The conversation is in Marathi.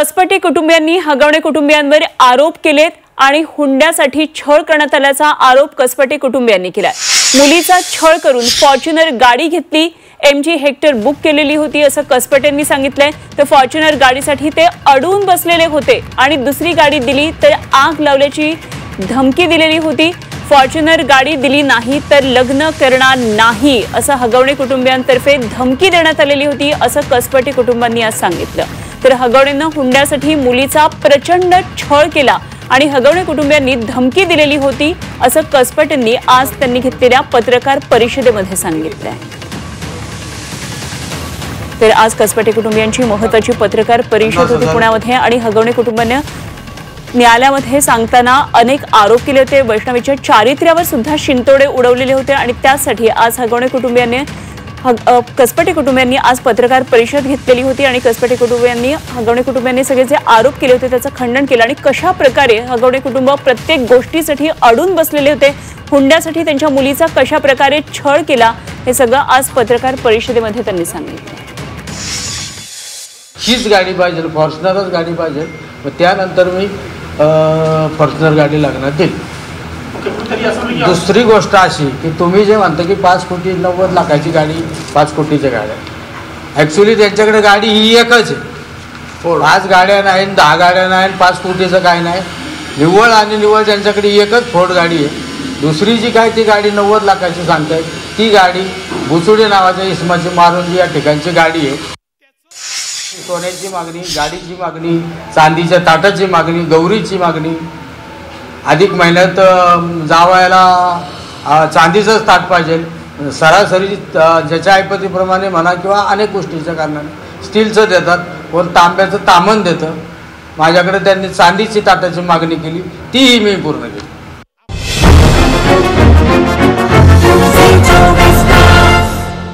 कसपटे कुटुंबियांनी हगवणे कुटुंबियांवर आरोप केलेत आणि हुंड्यासाठी छळ करण्यात आल्याचा आरोप कसपटे कुटुंबियांनी केलाय। मुलीचा छळ करून फॉर्च्युनर गाडी घेतली, MG हेक्टर बुक केलेली होती असं कसपटेंनी सांगितलंय। तर फॉर्च्युनर गाडीसाठी ते अडून बसलेले होते आणि दुसरी गाडी दिली तर आग लावल्याची धमकी दिलेली होती। फॉर्च्युनर गाडी दिली नाही तर लग्न करणार नाही असं हगवणे कुटुंबियांतर्फे धमकी देण्यात आलेली होती असं कसपटे कुटुंबांनी आज सांगितलं। तर हगवणेंना हुंड्यासाठी मुलीचा प्रचंड छळ केला आणि हगवणे कुटुंबियांनी धमकी दिलेली होती असं कसपटेंनी आज त्यांनी घेतलेल्या पत्रकार परिषदेमध्ये सांगितलंय। तर आज कसपटे कुटुंबियांची महत्त्वाची पत्रकार परिषद होती पुण्यामध्ये आणि हगवणे कुटुंबाने न्यायालयामध्ये सांगताना अनेक आरोप केले होते। वैष्णवीच्या चारित्र्यावर सुद्धा शिंतोडे उडवलेले होते आणि त्यासाठी आज हगवणे कसपटे कुटुंबियांनी आज पत्रकार परिषद घेतलेली होती आणि कसपटे कुटुंबियांनी हगवणे कुटुंबियांनी सगळे जे आरोप केले होते त्याचं खंडन केलं आणि कशा प्रकारे हगवणे कुटुंब प्रत्येक गोष्टीसाठी अडून बसलेले होते, हुंड्यासाठी त्यांच्या मुलीचा कशा प्रकारे छळ केला हे सगळं आज पत्रकार परिषदेमध्ये त्यांनी सांगितलं। हीच गाडी पाहिजे, फॉर्च्युनरच गाडी पाहिजे, मग त्यानंतर मी फॉर्च्युनर गाडी लागणार देईल। दुसरी गोष्ट अशी की तुम्ही जे म्हणता की 5 कोटी 90 लाखाची गाडी, 5 कोटीच्या गाड्या, ॲक्च्युली त्यांच्याकडे गाडी ही एकच आहे। 5 गाड्या नाही, 10 गाड्या नाही, 5 कोटीचं काय नाही, निव्वळ आणि निव्वळ त्यांच्याकडे एकच फोर्ड गाडी आहे। दुसरी जी काय ती गाडी 90 लाखाची सांगताय, ती गाडी बुचुडे नावाच्या इसमाची मारून जी या ठिकाणची गाडी आहे। सोन्याची मागणी, गाडीची मागणी, चांदीच्या ताटाची मागणी, गौरीची मागणी, अधिक महिन्यात जावयाला चांदीचंच ताट पाहिजे, सरासरी ज्याच्या ऐपतीप्रमाणे म्हणा किंवा अनेक गोष्टीच्या कारणाने स्टीलचं देतात, वर तांब्याचं तामण देतं। माझ्याकडे त्यांनी चांदीची ताटाची मागणी केली, तीही मी पूर्ण केली।